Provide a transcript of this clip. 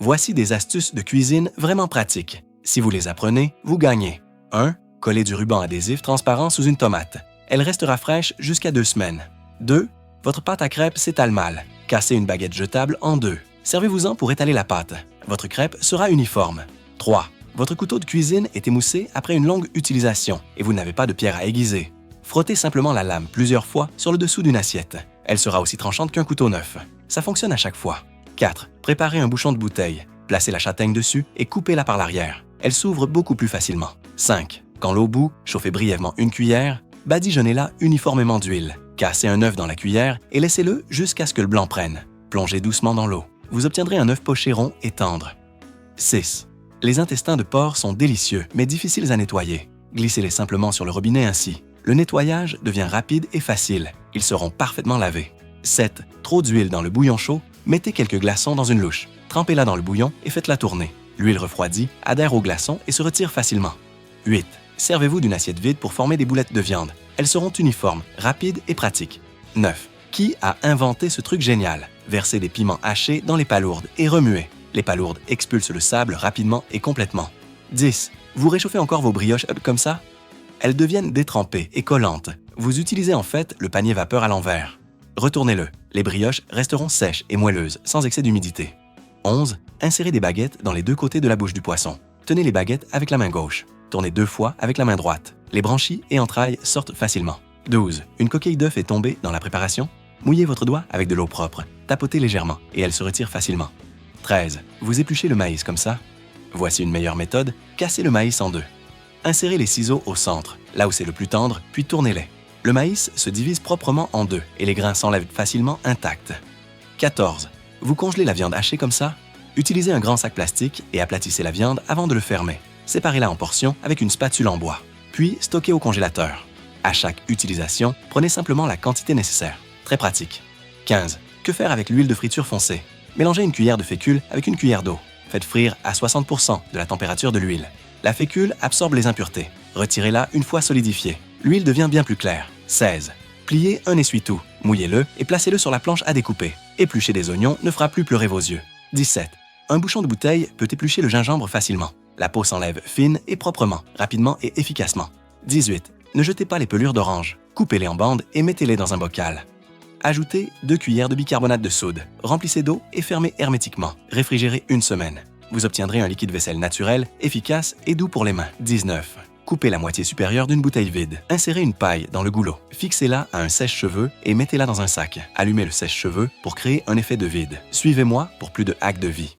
Voici des astuces de cuisine vraiment pratiques. Si vous les apprenez, vous gagnez. 1. Collez du ruban adhésif transparent sous une tomate. Elle restera fraîche jusqu'à 2 semaines. 2. Votre pâte à crêpes s'étale mal. Cassez une baguette jetable en 2. Servez-vous-en pour étaler la pâte. Votre crêpe sera uniforme. 3. Votre couteau de cuisine est émoussé après une longue utilisation et vous n'avez pas de pierre à aiguiser. Frottez simplement la lame plusieurs fois sur le dessous d'une assiette. Elle sera aussi tranchante qu'un couteau neuf. Ça fonctionne à chaque fois. 4. Préparez un bouchon de bouteille. Placez la châtaigne dessus et coupez-la par l'arrière. Elle s'ouvre beaucoup plus facilement. 5. Quand l'eau bout, chauffez brièvement une cuillère. Badigeonnez-la uniformément d'huile. Cassez un œuf dans la cuillère et laissez-le jusqu'à ce que le blanc prenne. Plongez doucement dans l'eau. Vous obtiendrez un œuf poché rond et tendre. 6. Les intestins de porc sont délicieux, mais difficiles à nettoyer. Glissez-les simplement sur le robinet ainsi. Le nettoyage devient rapide et facile. Ils seront parfaitement lavés. 7. Trop d'huile dans le bouillon chaud, mettez quelques glaçons dans une louche. Trempez-la dans le bouillon et faites-la tourner. L'huile refroidie adhère aux glaçons et se retire facilement. 8. Servez-vous d'une assiette vide pour former des boulettes de viande. Elles seront uniformes, rapides et pratiques. 9. Qui a inventé ce truc génial? Versez des piments hachés dans les palourdes et remuez. Les palourdes expulsent le sable rapidement et complètement. 10. Vous réchauffez encore vos brioches comme ça? Elles deviennent détrempées et collantes. Vous utilisez en fait le panier vapeur à l'envers. Retournez-le. Les brioches resteront sèches et moelleuses, sans excès d'humidité. 11. Insérez des baguettes dans les deux côtés de la bouche du poisson. Tenez les baguettes avec la main gauche. Tournez 2 fois avec la main droite. Les branchies et entrailles sortent facilement. 12. Une coquille d'œuf est tombée dans la préparation? Mouillez votre doigt avec de l'eau propre. Tapotez légèrement et elle se retire facilement. 13. Vous épluchez le maïs comme ça? Voici une meilleure méthode. Cassez le maïs en 2. Insérez les ciseaux au centre, là où c'est le plus tendre, puis tournez-les. Le maïs se divise proprement en 2 et les grains s'enlèvent facilement intacts. 14. Vous congelez la viande hachée comme ça? Utilisez un grand sac plastique et aplatissez la viande avant de le fermer. Séparez-la en portions avec une spatule en bois. Puis stockez au congélateur. À chaque utilisation, prenez simplement la quantité nécessaire. Très pratique. 15. Que faire avec l'huile de friture foncée? Mélangez une cuillère de fécule avec une cuillère d'eau. Faites frire à 60% de la température de l'huile. La fécule absorbe les impuretés. Retirez-la une fois solidifiée. L'huile devient bien plus claire. 16. Pliez un essuie-tout, mouillez-le et placez-le sur la planche à découper. Éplucher des oignons ne fera plus pleurer vos yeux. 17. Un bouchon de bouteille peut éplucher le gingembre facilement. La peau s'enlève fine et proprement, rapidement et efficacement. 18. Ne jetez pas les pelures d'orange. Coupez-les en bandes et mettez-les dans un bocal. Ajoutez 2 cuillères de bicarbonate de soude. Remplissez d'eau et fermez hermétiquement. Réfrigérez 1 semaine. Vous obtiendrez un liquide vaisselle naturel, efficace et doux pour les mains. 19. Coupez la moitié supérieure d'une bouteille vide. Insérez une paille dans le goulot. Fixez-la à un sèche-cheveux et mettez-la dans un sac. Allumez le sèche-cheveux pour créer un effet de vide. Suivez-moi pour plus de hacks de vie.